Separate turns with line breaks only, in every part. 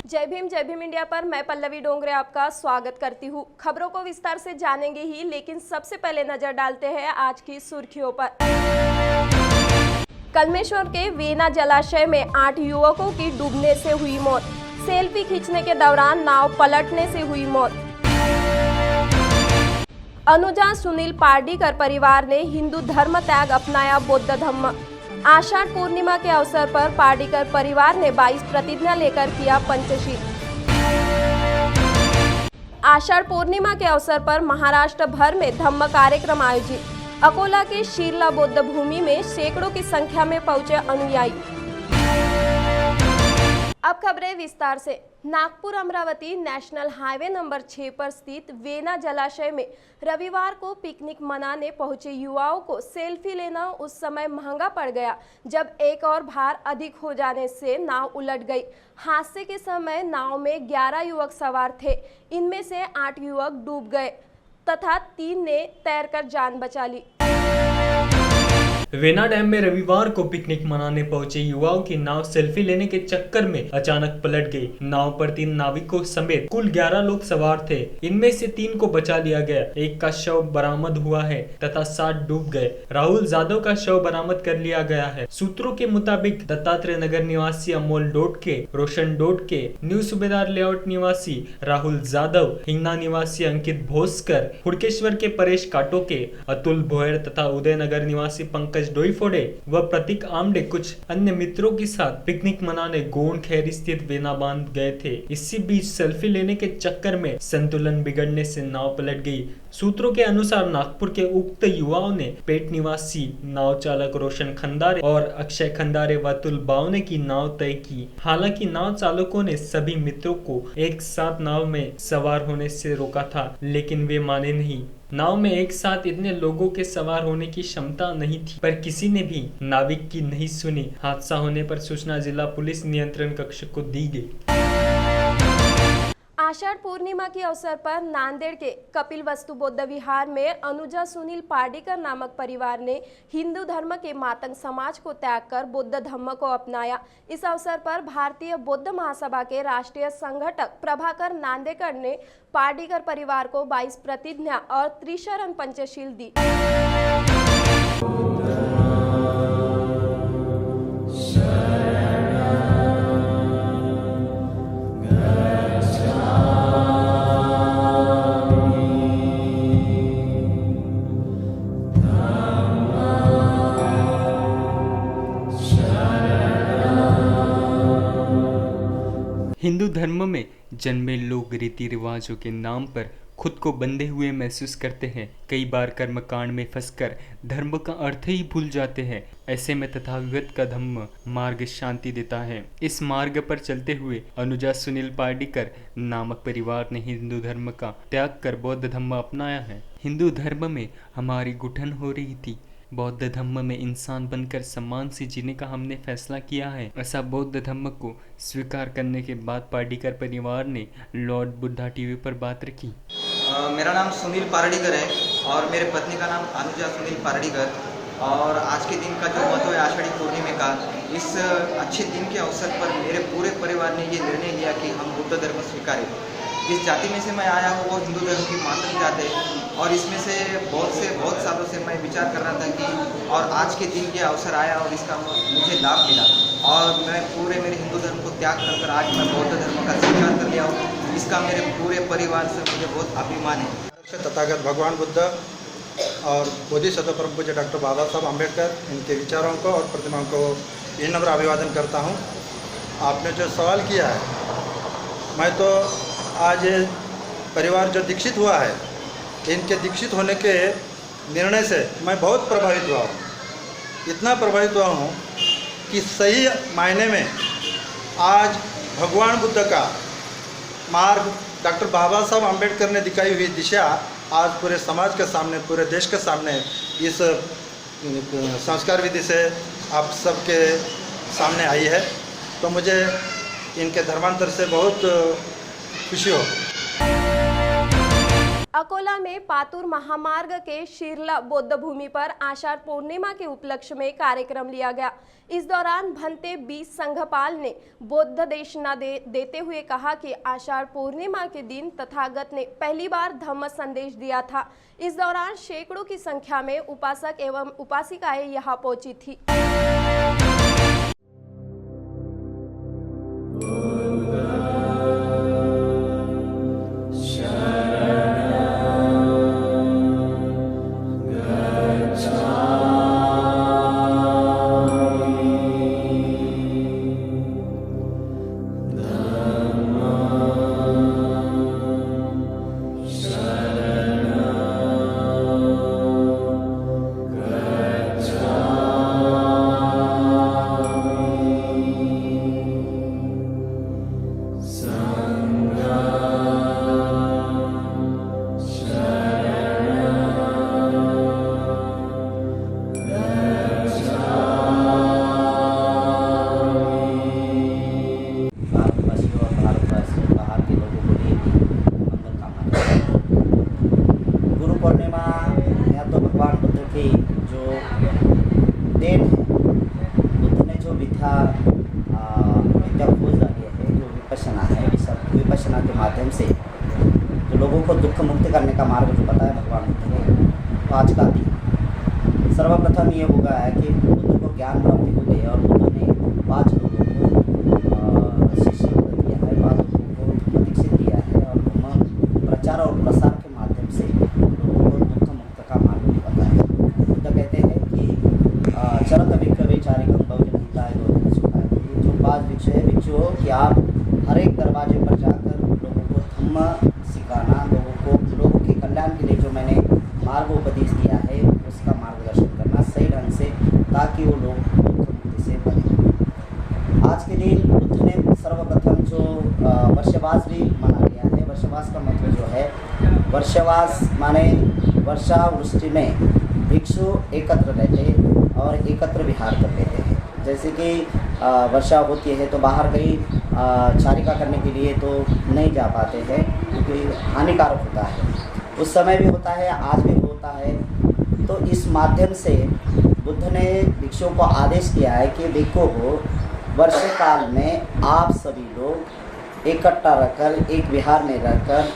जय भीम इंडिया पर मैं पल्लवी डोंगरे आपका स्वागत करती हूँ। खबरों को विस्तार से जानेंगे ही, लेकिन सबसे पहले नजर डालते हैं आज की सुर्खियों पर। कलमेश्वर के वेना जलाशय में 8 युवकों की डूबने से हुई मौत। सेल्फी खींचने के दौरान नाव पलटने से हुई मौत। अनुजा सुनील पार्डीकर परिवार ने हिंदू धर्म त्याग अपनाया, बौद्ध धर्म। आषाढ़ पूर्णिमा के अवसर पर पार्डीकर परिवार ने 22 प्रतिज्ञा लेकर किया पंचशील। आषाढ़ पूर्णिमा के अवसर पर महाराष्ट्र भर में धम्म कार्यक्रम आयोजित। अकोला के शीर्ला बौद्ध भूमि में सैकड़ों की संख्या में पहुंचे अनुयायी। अब खबरें विस्तार से। Nagpur Amravati national highway number 6 पर स्थित वेना जलाशय में रविवार को पिकनिक मनाने पहुंचे युवाओं को सेल्फी लेना उस समय महंगा पड़ गया जब एक और भार अधिक हो जाने से नाव उलट गई। हादसे के समय नाव में 11 युवक सवार थे। इनमें से 8 युवक डूब गए तथा 3 ने तैरकर जान बचा ली।
वेना डैम में रविवार को पिकनिक मनाने पहुंचे युवाओं की नाव सेल्फी लेने के चक्कर में अचानक पलट गई। नाव पर 3 नाविकों समेत कुल 11 लोग सवार थे। इनमें से 3 को बचा लिया गया। एक का शव बरामद हुआ है तथा 7 डूब गए। राहुल जाधव का शव बरामद कर लिया गया है। सूत्रों के मुताबिक दत्तात्रेय नगर निवासी अमोल डोडके, रोशन डोडके, न्यू सुबेदार लेआउट निवासी राहुल जाधव, हिंगना निवासी अंकित भोसकर, हुड़केश्वर के परेश काटोके, अतुल भोयर तथा उदयनगर निवासी पंकज डोईफोडे व प्रतीक आमडे कुछ अन्य मित्रों के साथ पिकनिक मनाने गोंड खैरी स्थित वेना बांध गए थे। इसी बीच सेल्फी लेने के चक्कर में संतुलन बिगड़ने से नाव पलट गई। सूत्रों के अनुसार नागपुर के उक्त युवाओं ने पेट निवासी नाव चालक रोशन खंदारे और अक्षय खंदारे व अतुल बावने की नाव तय की। हालांकि नाव चालकों ने सभी मित्रों को एक साथ नाव में सवार होने से रोका था, लेकिन वे माने नहीं। नाव में एक साथ इतने लोगों के सवार होने की क्षमता नहीं थी, पर किसी ने भी नाविक की नहीं सुनी। हादसा होने पर सूचना जिला पुलिस नियंत्रण कक्ष को दी गई।
आषाढ़ पूर्णिमा के अवसर पर नांदेड़ के कपिल वस्तु बौद्ध विहार में अनुजा सुनील पार्डीकर नामक परिवार ने हिंदू धर्म के मातंग समाज को त्याग कर बौद्ध धर्म को अपनाया। इस अवसर पर भारतीय बौद्ध महासभा के राष्ट्रीय संगठक प्रभाकर नांदेकर ने पार्डीकर परिवार को 22 प्रतिज्ञा और त्रिशरण पंचशील दी।
हिंदू धर्म में जन्मे लोग रीति रिवाजों के नाम पर खुद को बंधे हुए महसूस करते हैं। कई बार कर्मकांड में फंसकर धर्म का अर्थ ही भूल जाते हैं। ऐसे में तथागत का धम्म मार्ग शांति देता है। इस मार्ग पर चलते हुए अनुजा सुनील पार्डीकर नामक परिवार ने हिंदू धर्म का त्याग कर बौद्ध धर्म अपनाया है। हिंदू धर्म में हमारी गुठन हो रही थी। बौद्ध धर्म में इंसान बनकर सम्मान से जीने का हमने फैसला किया है। ऐसा बौद्ध धर्म को स्वीकार करने के बाद पार्डीकर परिवार ने लॉर्ड बुद्धा टीवी पर बात रखी।
मेरा नाम सुनील पार्डीकर है और मेरे पत्नी का नाम अनुजा सुनील पार्डीकर। और आज के दिन का जो महत्व है आषाढ़ी पूर्णिमा का, इस अच्छे दिन के अवसर पर मेरे पूरे परिवार ने ये निर्णय लिया कि हम बुद्ध धर्म स्वीकारें। जिस जाति में से मैं आया हूँ वो हिंदू धर्म की मातंग जात है और इसमें से बहुत सालों से मैं विचार कर रहा था कि और आज के दिन ये अवसर आया और इसका मुझे लाभ मिला और मैं पूरे मेरे हिंदू धर्म को त्याग कर आज मैं बौद्ध धर्म का स्वीकार कर लिया हूँ। इसका मेरे पूरे परिवार से मुझे बहुत अभिमान है।
तथागत भगवान बुद्ध और बोधिसत्व परम पूज्य डॉक्टर बाबा साहब अम्बेडकर, इनके विचारों को और प्रतिमाओं को विनम्र अभिवादन करता हूँ। आपने जो सवाल किया है, मैं तो आज परिवार जो दीक्षित हुआ है, इनके दीक्षित होने के निर्णय से मैं बहुत प्रभावित हुआ हूँ। इतना प्रभावित हुआ हूँ कि सही मायने में आज भगवान बुद्ध का मार्ग डॉक्टर बाबा साहब अम्बेडकर ने दिखाई हुई दिशा आज पूरे समाज के सामने, पूरे देश के सामने इस संस्कार विधि से आप सबके सामने आई है। तो मुझे इनके धर्मांतर से बहुत खुशी हो।
अकोला में पातुर महामार्ग के शिरला बौद्ध भूमि पर आषाढ़ पूर्णिमा के उपलक्ष्य में कार्यक्रम लिया गया। इस दौरान भंते बी संघपाल ने बौद्ध देशना देते हुए कहा कि आषाढ़ पूर्णिमा के दिन तथागत ने पहली बार धम्म संदेश दिया था। इस दौरान सैकड़ों की संख्या में उपासक एवं उपासिकाएं यहाँ पहुंची थी।
विपश्यना के माध्यम से जो लोगों को दुख मुक्त करने का मार्ग जो बताया भगवान बुद्ध ने, तो आज का दिन सर्वप्रथम ये होगा है कि बुद्ध को ज्ञान प्राप्ति हो गई और बुद्ध ने 5 लोगों को शिष्य दिया है, 5 लोगों को दीक्षित दिया है और धर्म प्रचार और प्रसार के माध्यम से लोगों को दुख मुक्त का मार्ग भी बताया। बुद्ध कहते हैं कि चरत भिक्षवे चारिकम बहुजन हिताय गौतम सुखाय। ये जो 5 भिक्षु है, भिक्षु हो कि आप हर एक दरवाजे पर जाकर लोगों को धम्म सिखाना, लोगों के कल्याण के लिए जो मैंने मार्गोपदेश दिया है उसका मार्गदर्शन करना सही ढंग से, ताकि वो लोग दुख मुक्ति से बने। आज के दिन बुद्ध ने सर्वप्रथम जो वर्षवास भी मना लिया है। वर्षवास का मतलब जो है, वर्षवास माने वर्षा वृष्टि में भिक्षु एकत्र रहते और एकत्र विहार कर लेते हैं। जैसे कि वर्षा होती है तो बाहर कहीं चारिका करने के लिए तो नहीं जा पाते हैं क्योंकि हानिकारक होता है। उस समय भी होता है, आज भी होता है। तो इस माध्यम से बुद्ध ने भिक्षुओं को आदेश दिया है कि भिक्षु हो, वर्ष काल में आप सभी लोग इकट्ठा रहकर एक विहार में रहकर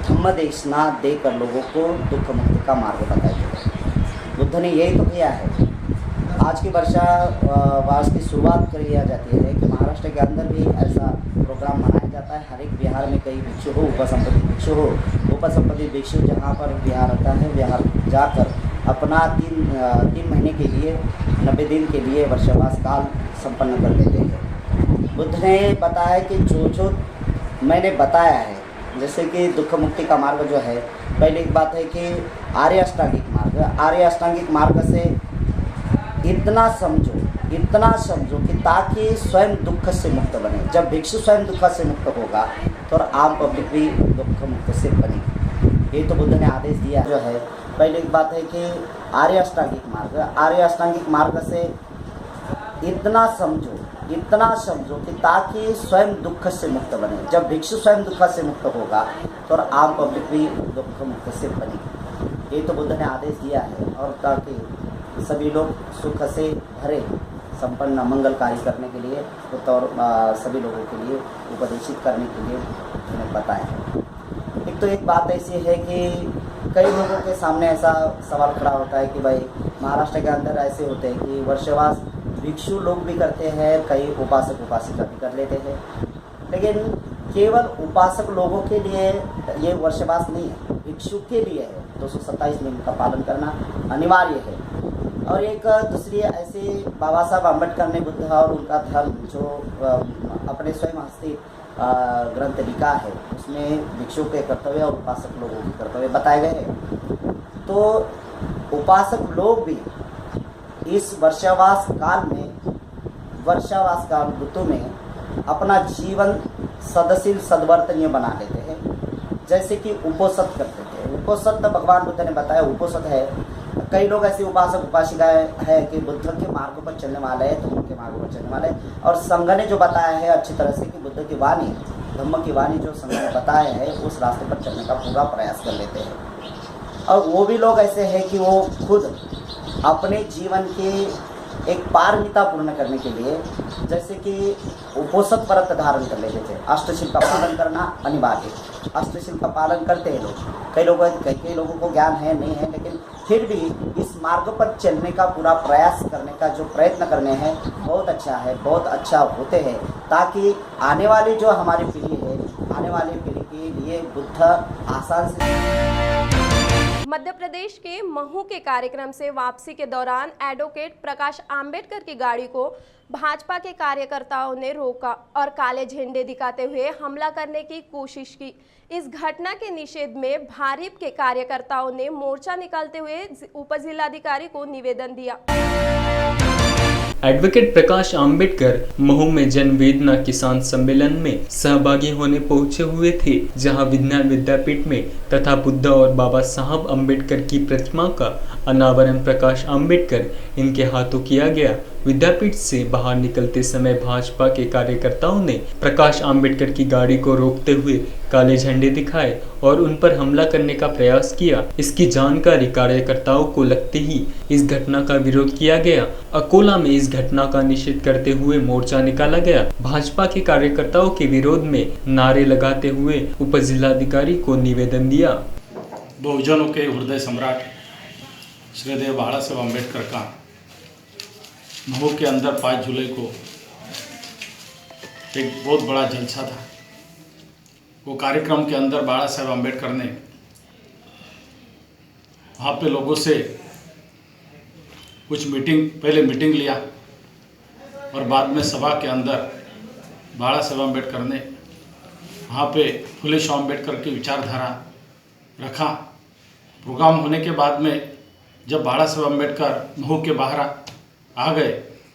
धम्म देशना देकर लोगों को दुख मुक्ति का मार्ग बताइए। बुद्ध ने यही तो किया है। आज की वर्षवास की शुरुआत करी जाती है कि महाराष्ट्र के अंदर भी ऐसा प्रोग्राम मनाया जाता है। हर एक बिहार में कई भिक्षु हो, उपसंपत्ति भिक्षु हो, उपसंपत्ति भिक्षु जहाँ पर बिहार रहता है, बिहार जाकर अपना 3 महीने के लिए 90 दिन के लिए वर्षवास काल संपन्न कर देते हैं। बुद्ध ने बताया कि जो मैंने बताया है, जैसे कि दुख मुक्ति का मार्ग जो है, पहले एक बात है कि आर्य अष्टांगिक मार्ग। आर्य अष्टांगिक मार्ग से इतना समझो कि ताकि स्वयं दुख से मुक्त बने। जब भिक्षु स्वयं दुख से मुक्त होगा तो आम पब्लिक भी दुख मुक्त से बनेगी। ये तो बुद्ध ने आदेश दिया जो है। पहले एक बात है कि आर्य अष्टांगिक मार्ग। आर्य अष्टांगिक मार्ग से इतना समझो कि ताकि स्वयं दुख से मुक्त बने। जब भिक्षु स्वयं दुख से मुक्त होगा तो आम पब्लिक भी दुख मुक्त से बनेगी। ये तो बुद्ध ने आदेश दिया है। और ताकि सभी लोग सुख से भरे संपन्न मंगल कार्य करने के लिए और सभी लोगों के लिए उपदेशित करने के लिए उन्हें बताया है। एक तो एक बात ऐसी है कि कई लोगों के सामने ऐसा सवाल खड़ा होता है कि भाई महाराष्ट्र के अंदर ऐसे होते हैं कि वर्षवास भिक्षु लोग भी करते हैं, कई उपासक उपासिका भी कर लेते हैं, लेकिन केवल उपासक लोगों के लिए ये वर्षवास नहीं है, भिक्षु के लिए है। 227 नियम का पालन करना अनिवार्य है। और एक दूसरी ऐसे बाबा साहब अम्बेडकर ने बुद्ध और उनका धर्म जो अपने स्वयं हस्ती ग्रंथ लिखा है, उसमें भिक्षु के कर्तव्य और उपासक लोगों के कर्तव्य बताए गए हैं। तो उपासक लोग भी इस वर्षावास काल ऋतु में अपना जीवन सदशील सद्वर्तनीय बना लेते हैं। जैसे कि उपोषण करते थे। उपोषण भगवान बुद्ध ने बताया उपोषण है। कई लोग ऐसे उपासक उपासिकाएं हैं कि बुद्ध के मार्ग पर चलने वाले हैं, धर्म के मार्ग पर चलने वाले हैं। और संघ ने जो बताया है अच्छी तरह से कि बुद्ध की वाणी धम्म की वाणी जो संत बताए हैं उस रास्ते पर चलने का पूरा प्रयास कर लेते हैं। और वो भी लोग ऐसे हैं कि वो खुद अपने जीवन के एक पारमिता पूर्ण करने के लिए जैसे कि उपोषण व्रत धारण कर लेते थे। अष्टशिल का पालन करना अनिवार्य, अष्टशिल का पालन करते हैं लोग। कई लोगों को ज्ञान है नहीं है, लेकिन फिर भी इस मार्ग पर चलने का पूरा प्रयास करने का जो प्रयत्न करने हैं बहुत अच्छा है, बहुत अच्छा होते हैं, ताकि आने वाली जो हमारी पीढ़ी है, आने वाली पीढ़ी के लिए बुद्ध आसान से।
मध्य प्रदेश के महू के कार्यक्रम से वापसी के दौरान एडवोकेट प्रकाश आंबेडकर की गाड़ी को भाजपा के कार्यकर्ताओं ने रोका और काले झंडे दिखाते हुए हमला करने की कोशिश की। इस घटना के निषेध में भारिप के कार्यकर्ताओं ने मोर्चा निकालते हुए उपजिलाधिकारी को निवेदन दिया।
एडवोकेट प्रकाश आंबेडकर महू में जन वेदना किसान सम्मेलन में सहभागी होने पहुंचे हुए थे, जहां विज्ञान विद्यापीठ में तथा बुद्ध और बाबा साहब आंबेडकर की प्रतिमा का अनावरण प्रकाश आंबेडकर इनके हाथों किया गया। विद्यापीठ से बाहर निकलते समय भाजपा के कार्यकर्ताओं ने प्रकाश आंबेडकर की गाड़ी को रोकते हुए काले झंडे दिखाए और उन पर हमला करने का प्रयास किया। इसकी जानकारी कार्यकर्ताओं को लगते ही इस घटना का विरोध किया गया। अकोला में इस घटना का निषेध करते हुए मोर्चा निकाला गया। भाजपा के कार्यकर्ताओं के विरोध में नारे लगाते हुए उपजिलाधिकारी को निवेदन दिया।
बहुजनों के हृदय सम्राट श्रीदेव बाला साहब अम्बेडकर का महू के अंदर 5 जुलाई को एक बहुत बड़ा जलसा था। वो कार्यक्रम के अंदर बाला साहब अम्बेडकर ने वहाँ पे लोगों से कुछ पहले मीटिंग लिया और बाद में सभा के अंदर बाला साहब अम्बेडकर ने वहाँ पे फुले शाह अम्बेडकर की विचारधारा रखा। प्रोग्राम होने के बाद में जब बाला साहब अम्बेडकर महू के बाहर आ गए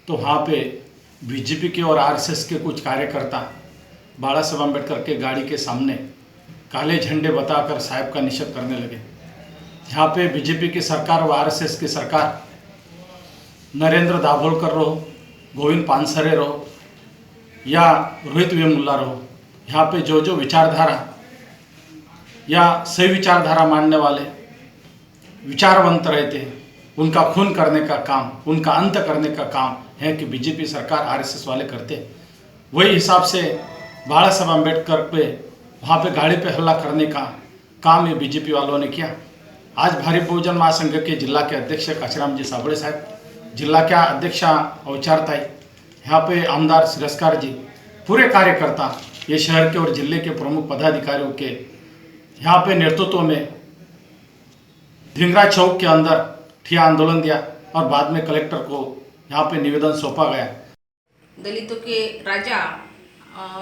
तो वहाँ पे बीजेपी के और आरएसएस के कुछ कार्यकर्ता बाला साहब अम्बेडकर के गाड़ी के सामने काले झंडे बताकर साहब का निषेध करने लगे। यहाँ पे बीजेपी की सरकार और आरएसएस की सरकार नरेंद्र दाभोलकर रहो, गोविंद पानसरे रहो या रोहित वेमुल्ला रहो, यहाँ पे जो जो विचारधारा या सही विचारधारा मानने वाले विचारवंत रहते हैं, उनका खून करने का काम, उनका अंत करने का काम है कि बीजेपी सरकार आरएसएस वाले करते हैं। वही हिसाब से बाला साहब अम्बेडकर पे वहाँ पे गाड़ी पे हमला करने का काम ये बीजेपी वालों ने किया। आज भारी बहुजन महासंघ के जिला के अध्यक्ष काशीराम जी साबड़े साहब, जिला के अध्यक्षा अवचारताई, यहाँ पे आमदार सिरस्कार जी, पूरे कार्यकर्ता ये शहर के और जिले के प्रमुख पदाधिकारियों के यहाँ पे नेतृत्व में धिंगरा चौक के अंदर ठिया आंदोलन दिया और बाद में कलेक्टर को यहाँ पे निवेदन सौंपा गया।
दलितों के राजा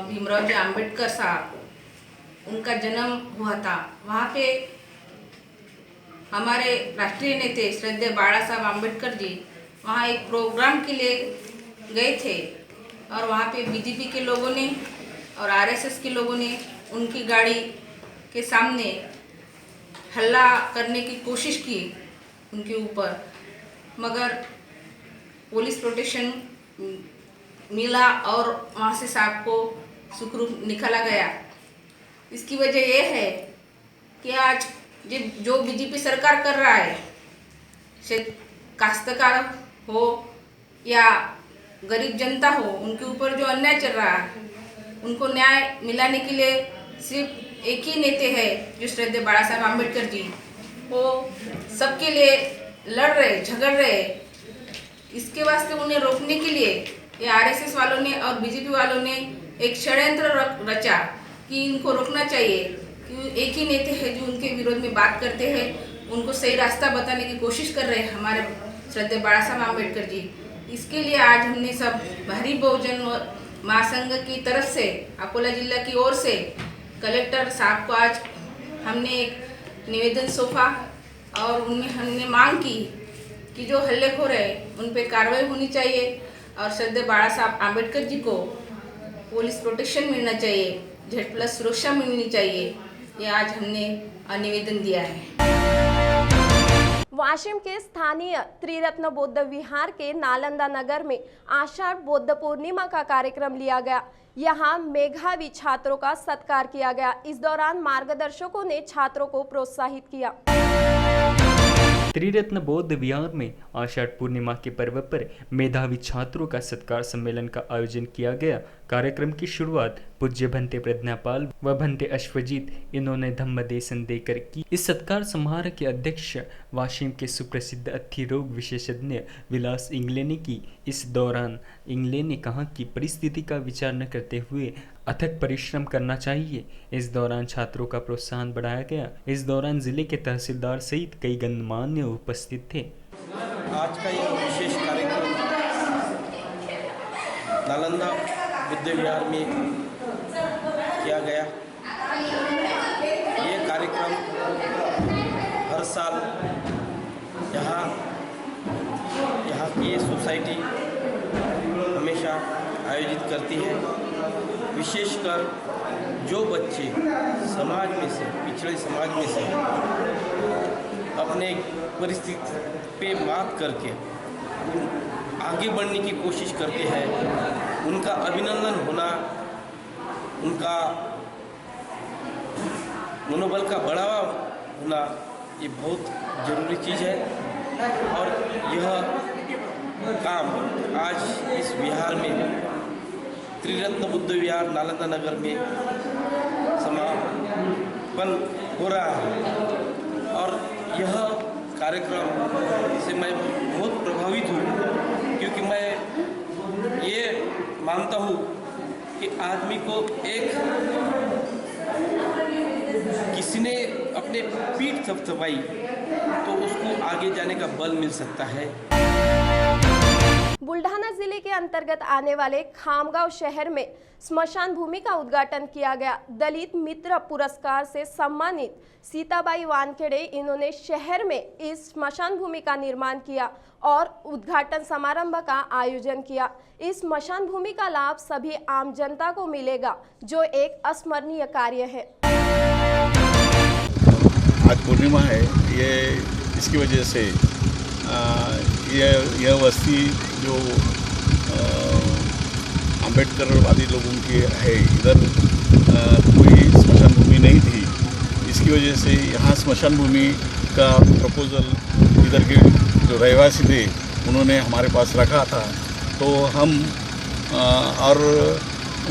भीमराव जी आम्बेडकर साहब, उनका जन्म हुआ था। वहाँ पे हमारे राष्ट्रीय नेता श्रद्धेय बाला साहब आम्बेडकर जी वहाँ एक प्रोग्राम के लिए गए थे और वहाँ पे बीजेपी के लोगों ने और आरएसएस के लोगों ने उनकी गाड़ी के सामने हल्ला करने की कोशिश की उनके ऊपर, मगर पुलिस प्रोटेक्शन मिला और वहाँ से साहब को सुखरूप निकाला गया। इसकी वजह यह है कि आज जो बीजेपी सरकार कर रहा है, काश्तकार हो या गरीब जनता हो, उनके ऊपर जो अन्याय चल रहा है, उनको न्याय मिलाने के लिए सिर्फ एक ही नेता है जो श्रद्धेय बाला साहब आम्बेडकर जी, वो सबके लिए लड़ रहे, झगड़ रहे। इसके वास्ते उन्हें रोकने के लिए ये आरएसएस वालों ने और बीजेपी वालों ने एक षड्यंत्र रचा कि इनको रोकना चाहिए, कि एक ही नेता है जो उनके विरोध में बात करते हैं, उनको सही रास्ता बताने की कोशिश कर रहे हैं हमारे श्रद्धेय बाला साहब आम्बेडकर जी। इसके लिए आज हमने सब भारी बहुजन महासंघ की तरफ से अकोला जिला की ओर से कलेक्टर साहब को आज हमने एक निवेदन सौंपा और उनमें हमने मांग की कि जो हल्लेखोर है उन पे कार्रवाई होनी चाहिए और श्रद्धेय बाला साहब आम्बेडकर जी को पुलिस प्रोटेक्शन मिलना चाहिए, Z+ सुरक्षा मिलनी चाहिए। ये आज हमने निवेदन दिया है।
वाशिम के स्थानीय त्रिरत्न बौद्ध विहार के नालंदा नगर में आषाढ़ बौद्ध पूर्णिमा का कार्यक्रम लिया गया। यहाँ मेधावी छात्रों का सत्कार किया गया। इस दौरान मार्गदर्शकों ने छात्रों को प्रोत्साहित किया।
त्रिरत्न बौद्ध विहार में आषाढ़ पूर्णिमा के पर्व पर मेधावी छात्रों का सत्कार सम्मेलन का आयोजन किया गया। कार्यक्रम की शुरुआत पूज्य भंते प्रज्ञापाल व भंते अश्वजीत इन्होंने धम्मदेशन देकर की। इस सत्कार समारोह के अध्यक्ष वाशिम के सुप्रसिद्ध अस्थि रोग विशेषज्ञ विलास इंगले ने की। इस दौरान इंगले ने कहा कि परिस्थिति का विचार न करते हुए अथक परिश्रम करना चाहिए। इस दौरान छात्रों का प्रोत्साहन बढ़ाया गया। इस दौरान जिले के तहसीलदार सहित कई गणमान्य उपस्थित थे।
आज का यह विशेष कार्यक्रम नालंदा बुद्ध विहार में किया गया। ये कार्यक्रम हर साल यहाँ की ये सोसाइटी हमेशा आयोजित करती है। विशेषकर जो बच्चे समाज में से, पिछड़े समाज में से अपने परिस्थिति पे मात करके आगे बढ़ने की कोशिश करते हैं, उनका अभिनंदन होना, उनका मनोबल का बढ़ावा होना ये बहुत ज़रूरी चीज़ है। और यह काम आज इस विहार में त्रिरत्न बुद्ध विहार नालंदा नगर में समापन हो रहा है। और यह कार्यक्रम से मैं बहुत प्रभावित हूँ, क्योंकि मैं ये मानता हूँ कि आदमी को किसी ने अपने पीठ थपथपाई तो उसको आगे जाने का बल मिल सकता है।
बुल्ढाना जिले के अंतर्गत आने वाले खामगांव शहर में स्मशान भूमि का उद्घाटन किया गया। दलित मित्र पुरस्कार से सम्मानित सीताबाई वानखेड़े इन्होंने शहर में इस स्मशान भूमि का निर्माण किया और उद्घाटन समारंभ का आयोजन किया। इस स्मशान भूमि का लाभ सभी आम जनता को मिलेगा, जो एक अस्मरणीय कार्य है।
आज पूर्णिमा है, ये इसकी वजह से यह बस्ती जो अम्बेडकरवादी लोगों की है, इधर कोई स्मशान भूमि नहीं थी। इसकी वजह से यहाँ स्मशान भूमि का प्रपोज़ल इधर के जो रहवासी थे उन्होंने हमारे पास रखा था। तो हम और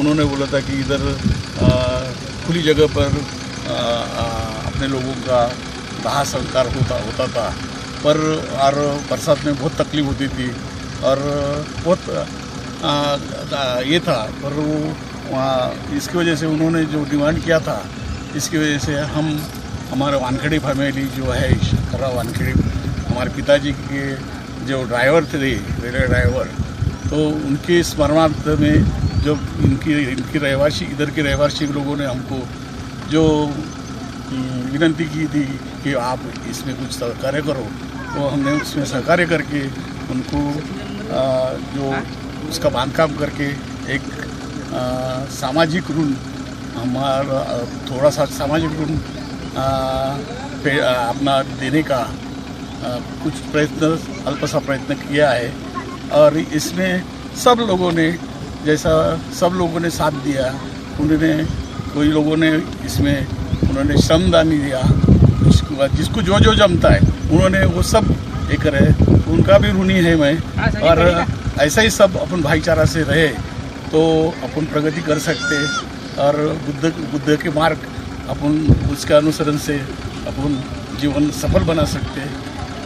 उन्होंने बोला था कि इधर खुली जगह पर अपने लोगों का दाह संस्कार होता था, पर और बरसात में बहुत तकलीफ होती थी और बहुत ये था। पर वो वहाँ इसकी वजह से उन्होंने जो डिमांड किया था, इसकी वजह से हम हमारे वानखेड़े फैमिली जो है, खरा वानखेड़े हमारे पिताजी के जो ड्राइवर थे, रेलवे ड्राइवर, तो उनके स्मरणार्थ में जब इनकी रहवासी इधर के रहवासी लोगों ने हमको जो विनती की थी कि आप इसमें कुछ सहकार्य करो, तो हमने उसमें सहकार्य करके उनको जो उसका बांधकाम करके एक सामाजिक ऋण, हमारा थोड़ा सा सामाजिक ऋण अपना देने का कुछ प्रयत्न, अल्प सा प्रयत्न किया है। और इसमें सब लोगों ने, जैसा सब लोगों ने साथ दिया, उन्होंने कोई लोगों ने इसमें उन्होंने श्रमदान दिया, जिसको जो जमता है उन्होंने वो सब ये करे, उनका भी ऋणी है मैं। और ऐसा ही सब अपन भाईचारा से रहे तो अपन प्रगति कर सकते और बुद्ध के मार्ग अपन उसके अनुसरण से अपन जीवन सफल बना सकते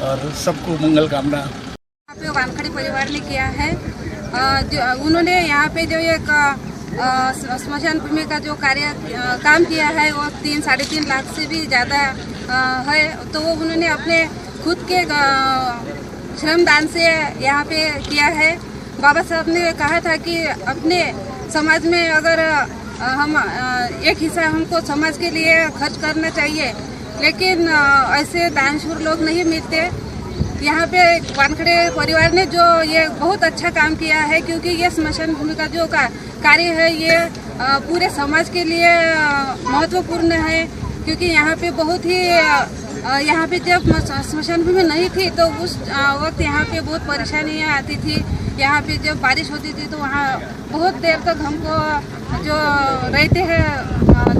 और सबको मंगल कामना।
वानखेड़े परिवार ने किया है। उन्होंने यहाँ पे जो एक स्मशान भूमि का जो काम किया है वो 3-3.5 लाख से भी ज़्यादा है। तो वो उन्होंने अपने खुद के श्रमदान से यहाँ पे किया है। बाबा साहब ने कहा था कि अपने समाज में अगर हम एक हिस्सा हमको समाज के लिए खर्च करना चाहिए, लेकिन ऐसे दानशूर लोग नहीं मिलते। यहाँ पे वानखेड़े परिवार ने जो ये बहुत अच्छा काम किया है, क्योंकि ये स्मशान भूमि का जो कार्य है ये पूरे समाज के लिए महत्वपूर्ण है, क्योंकि यहाँ पे बहुत ही यहाँ पे जब स्मशान भूमि नहीं थी तो उस वक्त यहाँ पे बहुत परेशानियाँ आती थी। यहाँ पे जब बारिश होती थी तो वहाँ बहुत देर तक हमको जो रहते हैं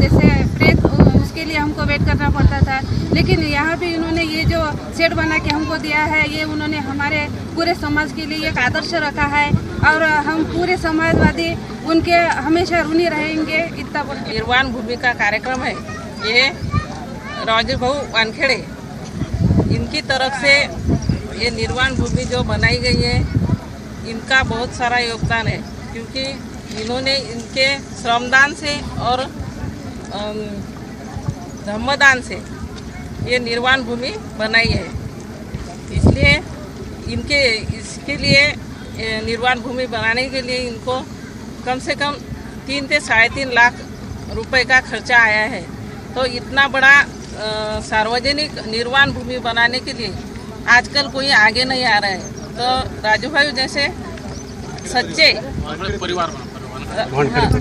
जैसे प्रेत उसके लिए हमको वेट करना पड़ता था। लेकिन यहाँ पे इन्होंने ये जो शेड बना के हमको दिया है, ये उन्होंने हमारे पूरे समाज के लिए एक आदर्श रखा है और हम पूरे समाजवादी उनके हमेशा ऋणी रहेंगे। इतना
निर्वाण भूमि का कार्यक्रम है, ये राजू भाऊ वानखेड़े इनकी तरफ से ये निर्वाण भूमि जो बनाई गई है, इनका बहुत सारा योगदान है, क्योंकि इन्होंने इनके श्रमदान से और धम्मदान से ये निर्वाण भूमि बनाई है। इसलिए इसके लिए निर्वाण भूमि बनाने के लिए इनको कम से कम 3 से 3.5 लाख रुपए का खर्चा आया है। तो इतना बड़ा सार्वजनिक निर्वाण भूमि बनाने के लिए आजकल कोई आगे नहीं आ रहा है। तो राजू भाई जैसे सच्चे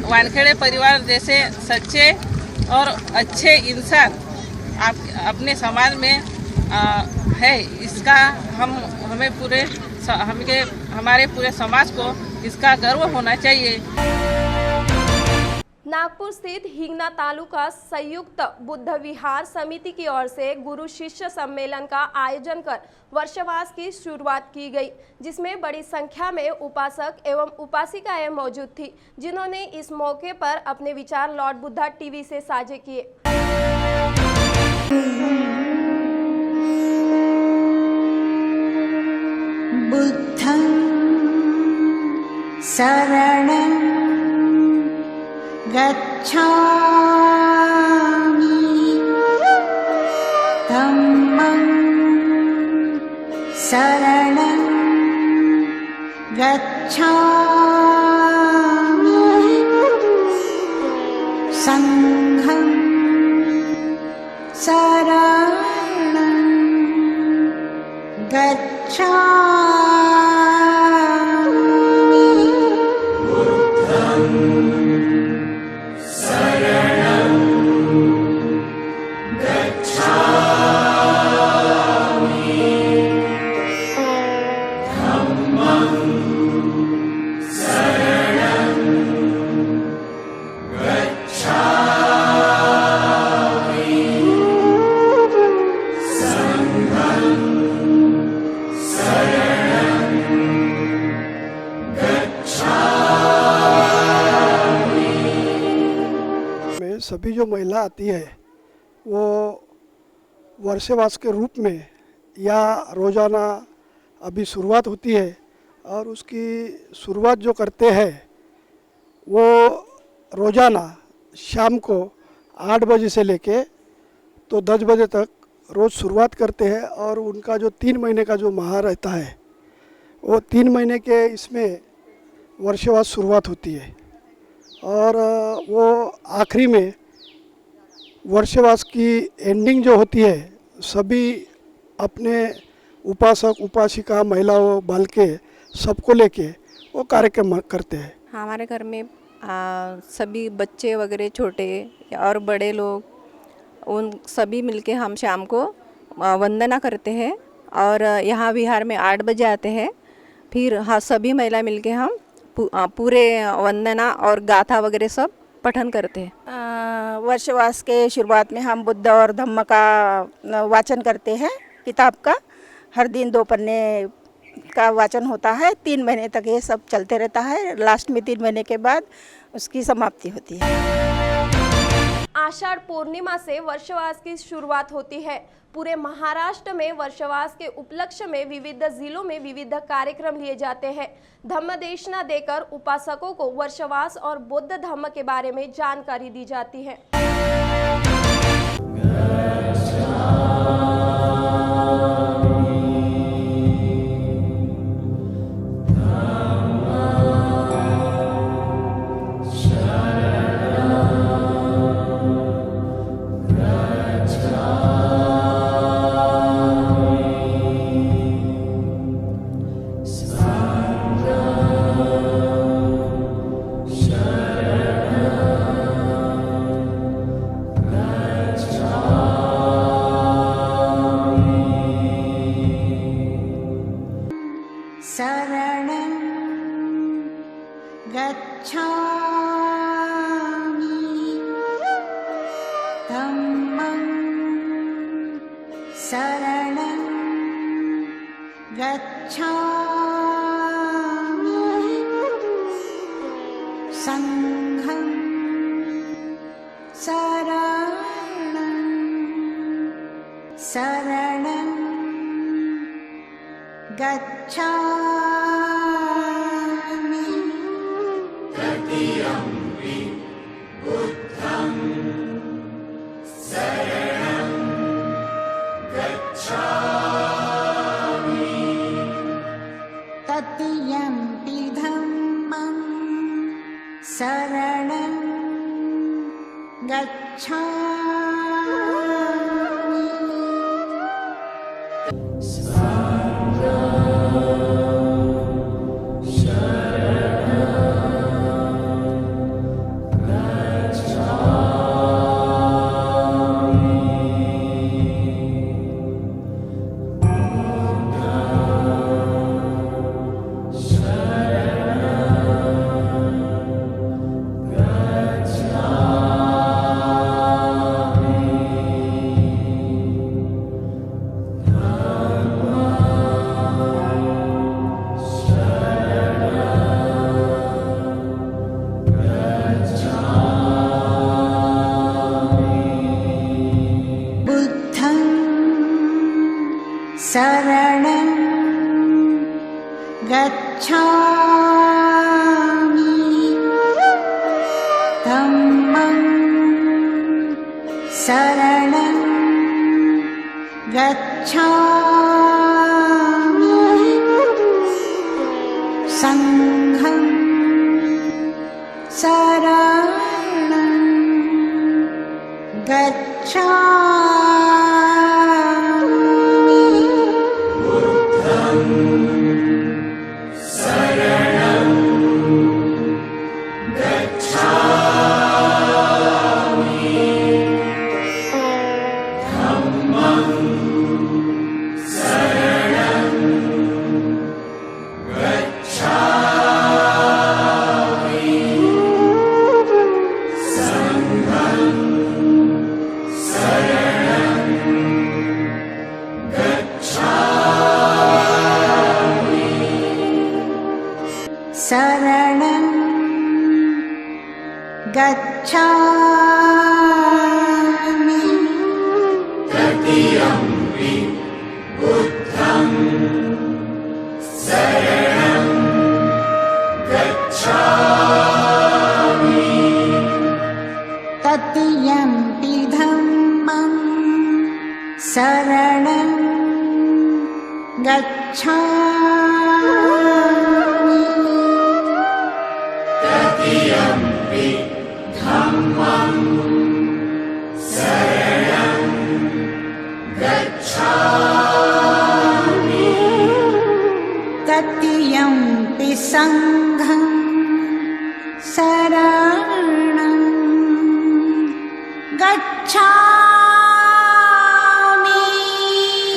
वानखेड़े परिवार जैसे सच्चे और अच्छे इंसान अपने समाज में है, इसका हमारे पूरे समाज को इसका गर्व होना चाहिए।
नागपुर स्थित हिंगना तालुका संयुक्त बुद्ध विहार समिति की ओर से गुरु शिष्य सम्मेलन का आयोजन कर वर्षवास की शुरुआत की गई, जिसमें बड़ी संख्या में उपासक एवं उपासिकाएं मौजूद थी, जिन्होंने इस मौके पर अपने विचार लॉर्ड बुद्धा टीवी से साझे किए।
बुद्धं शरणं गच्छामि धम्मं शरणं गच्छामि संघं शरणं गच्छामि
सभी जो महिला आती है वो वर्षवास के रूप में या रोज़ाना अभी शुरुआत होती है, और उसकी शुरुआत जो करते हैं वो रोज़ाना शाम को 8 बजे से लेके तो 10 बजे तक रोज़ शुरुआत करते हैं। और उनका जो 3 महीने का जो माह रहता है वो 3 महीने के इसमें वर्षवास शुरुआत होती है, और वो आखिरी में वर्षवास की एंडिंग जो होती है सभी अपने उपासक उपासिका महिलाओं बालके सबको लेके वो कार्यक्रम करते हैं।
हमारे घर में सभी बच्चे वगैरह छोटे और बड़े लोग उन सभी मिलके हम शाम को वंदना करते हैं, और यहाँ विहार में 8 बजे आते हैं। फिर हाँ सभी महिला मिलके हम पूरे वंदना और गाथा वगैरह सब पठन करते हैं।
वर्षवास के शुरुआत में हम बुद्ध और धम्म का वाचन करते हैं। किताब का हर दिन 2 पन्ने का वाचन होता है। 3 महीने तक ये सब चलते रहता है। लास्ट में 3 महीने के बाद उसकी समाप्ति होती है।
आषाढ़ पूर्णिमा से वर्षवास की शुरुआत होती है। पूरे महाराष्ट्र में वर्षवास के उपलक्ष्य में विविध जिलों में विविध कार्यक्रम लिए जाते हैं। धम्मदेशना देकर उपासकों को वर्षवास और बौद्ध धर्म के बारे में जानकारी दी जाती है।
धम्मं शरणं गच्छामि संघं शरणं गच्छामि
तृतीयम्पि बुद्धं शरणं गच्छामि
तृतीयम्पि धम्मं शरणं बुद्धं शरणं गच्छामि धम्मं शरणं गच्छामि संघं शरणं गच्छामि
बुद्धं शरणं गच्छामि धम्मं शरणं गच्छामि संघं शरणं गच्छामि
शरणं गच्छामि
तृतीयम्पि बुद्धं शरणं गच्छामि
तृतीयम्पि धम्मं शरणं गच्छामि
तृतीयम्पि धम्मं शरणं गच्छामि
तृतीयम्पि संघं शरणं गच्छामि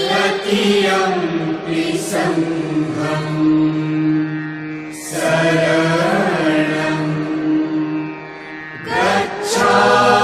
तृतीयम्पि संघं शरणं गच्छामि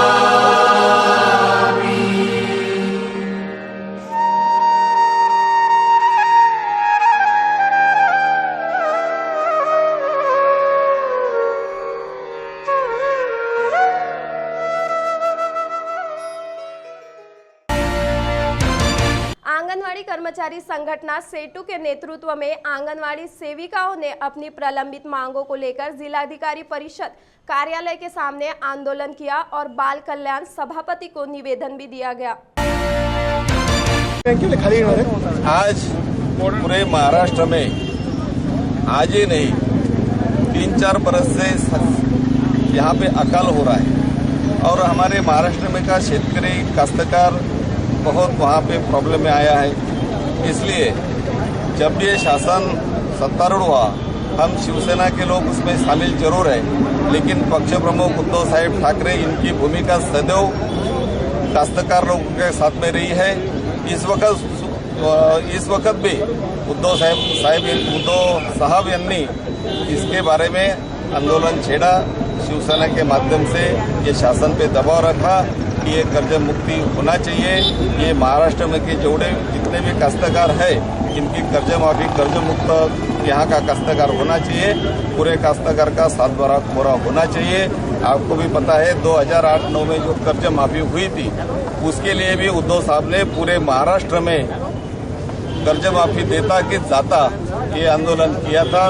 आंगनवाड़ी कर्मचारी संगठन सेटू के नेतृत्व में आंगनवाड़ी सेविकाओं ने अपनी प्रलंबित मांगों को लेकर जिलाधिकारी परिषद कार्यालय के सामने आंदोलन किया और बाल कल्याण सभापति को निवेदन भी दिया गया।
आज पूरे महाराष्ट्र में आज ही नहीं 3-4 बरस से यहाँ पे अकाल हो रहा है और हमारे महाराष्ट्र में का शेतकरी काश्तकार बहुत वहाँ पे प्रॉब्लम में आया है। इसलिए जब ये शासन सत्तारूढ़ हुआ हम शिवसेना के लोग उसमें शामिल जरूर है, लेकिन पक्ष प्रमुख उद्धव साहेब ठाकरे इनकी भूमिका सदैव काश्तकार लोगों के साथ में रही है। इस वक्त भी उद्धव साहब यांनी इसके बारे में आंदोलन छेड़ा, शिवसेना के माध्यम से ये शासन पे दबाव रखा कि कि ये कर्ज मुक्ति होना चाहिए। ये महाराष्ट्र में के जोड़े जितने भी काश्तकार है इनकी कर्ज माफी, कर्ज मुक्त यहाँ का काश्तकार होना चाहिए। पूरे काश्तकार का 7/12 कोरा होना चाहिए। आपको भी पता है 2008-9 में जो कर्ज माफी हुई थी उसके लिए भी उद्धव साहब ने पूरे महाराष्ट्र में कर्ज माफी देता कि जाता ये आंदोलन किया था।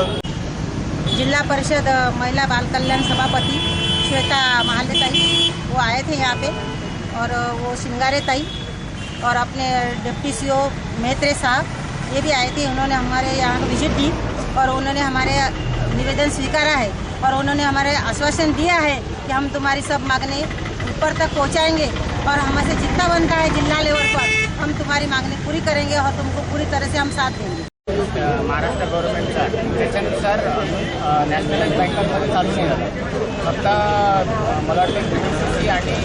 जिला परिषद महिला बाल कल्याण सभापति श्वेता महाले ताई वो आए थे यहाँ पे, और वो सिंगारे ताई और अपने डिप्टी सीओ मेहत्रे साहब ये भी आए थे। उन्होंने हमारे यहाँ विजिट की और उन्होंने हमारे निवेदन स्वीकारा है और उन्होंने हमारे आश्वासन दिया है कि हम तुम्हारी सब मांगने ऊपर तक पहुँचाएंगे और हमसे जितना बनता है जिला लेवल पर हम तुम्हारी मांगनी पूरी करेंगे और तुमको पूरी तरह से हम साथ देंगे।
महाराष्ट्र गव्हर्नमेंटचा त्याच्यानुसार नॅशनलाइज बँकांमध्ये चालू नाही झालं। फक्त मला वाटतं BDCC आणि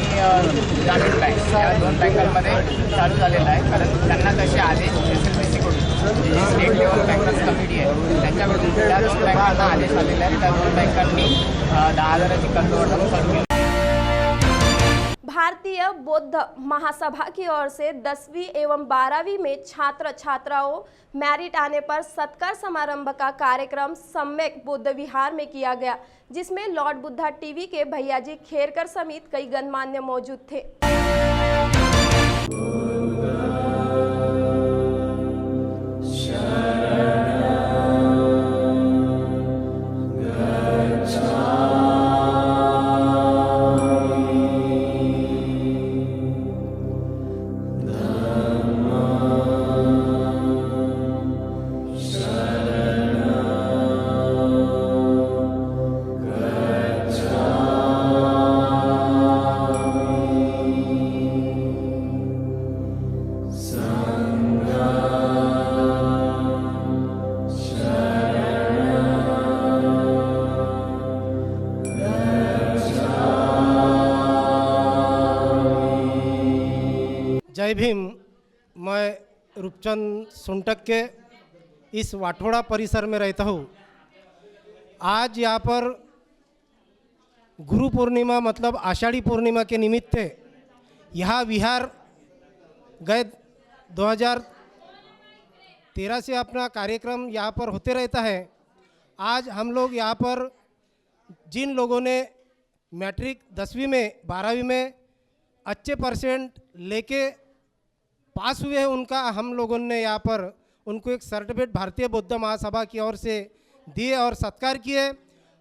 ग्रामीण बँक या 2 बँकांमध्ये चालू झालेलं आहे, कारण त्यांना तसे आदेश SLBC कडून जी स्टेट लेवल बँकर्स कमिटी आहे त्यांच्याकडून त्या 2 बँकांना आदेश आलेले आहेत। त्या 2 बँकांनी 10,000ची कर्ज वाटप चालू केली।
भारतीय बौद्ध महासभा की ओर से 10वीं एवं 12वीं में छात्र छात्राओं मेरिट आने पर सत्कार समारंभ का कार्यक्रम सम्यक बौद्ध विहार में किया गया, जिसमें लॉर्ड बुद्धा टीवी के भैयाजी खेरकर समेत कई गणमान्य मौजूद थे।
जय भीम। मैं रूपचंद सुंटक के इस वाटोड़ा परिसर में रहता हूँ। आज यहाँ पर गुरु पूर्णिमा मतलब आषाढ़ी पूर्णिमा के निमित्त यहाँ विहार गए 2013 से अपना कार्यक्रम यहाँ पर होते रहता है। आज हम लोग यहाँ पर जिन लोगों ने मैट्रिक 10वीं में 12वीं में अच्छे परसेंट लेके पास हुए हैं उनका हम लोगों ने यहाँ पर उनको एक सर्टिफिकेट भारतीय बौद्ध महासभा की ओर से दिए और सत्कार किए।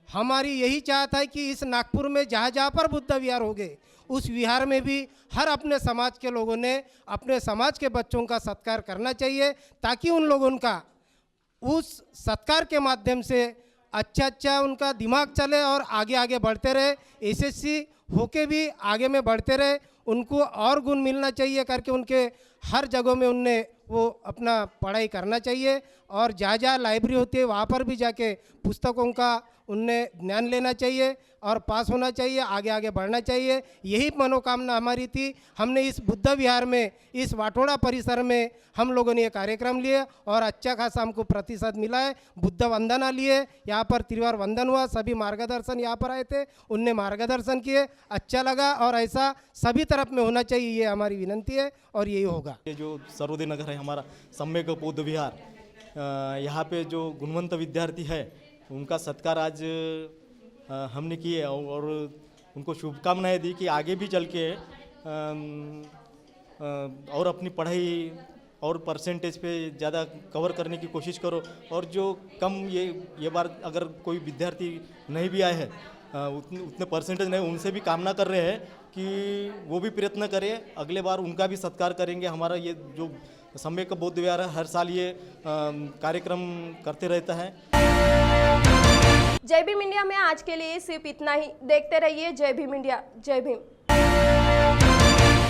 हमारी यही चाहत है कि इस नागपुर में जहाँ जहाँ पर बुद्ध विहार हो गए उस विहार में भी हर अपने समाज के लोगों ने अपने समाज के बच्चों का सत्कार करना चाहिए, ताकि उन लोगों का उस सत्कार के माध्यम से अच्छा उनका दिमाग चले और आगे आगे बढ़ते रहे, SSC होके भी आगे में बढ़ते रहे, उनको और गुण मिलना चाहिए करके उनके हर जगहों में उनने वो अपना पढ़ाई करना चाहिए। और जहाँ जहाँ लाइब्रेरी होती है वहाँ पर भी जाके पुस्तकों का उनने ज्ञान लेना चाहिए और पास होना चाहिए, आगे आगे बढ़ना चाहिए। यही मनोकामना हमारी थी। हमने इस बुद्ध विहार में इस वाटोड़ा परिसर में हम लोगों ने ये कार्यक्रम लिए और अच्छा खासा हमको प्रतिशत मिला है। बुद्ध वंदना लिए, यहाँ पर त्रिवार वंदन हुआ, सभी मार्गदर्शन यहाँ पर आए थे, उनने मार्गदर्शन किए, अच्छा लगा और ऐसा सभी तरफ में होना चाहिए, ये हमारी विनंती है और यही होगा।
ये जो सर्वोदय नगर है हमारा सम्यक बौद्ध विहार, यहाँ पे जो गुणवंत विद्यार्थी है उनका सत्कार आज हमने किए और उनको शुभकामनाएं दी कि आगे भी चल के और अपनी पढ़ाई और परसेंटेज पे ज़्यादा कवर करने की कोशिश करो। और जो कम ये बार अगर कोई विद्यार्थी नहीं भी आए हैं उतने परसेंटेज नहीं, उनसे भी कामना कर रहे हैं कि वो भी प्रयत्न करें, अगले बार उनका भी सत्कार करेंगे। हमारा ये जो सम्यक बौद्ध विहार है हर साल ये कार्यक्रम करते रहता है।
जय भीम इंडिया में आज के लिए सिर्फ इतना ही। देखते रहिए जय भीम इंडिया। जय भीम।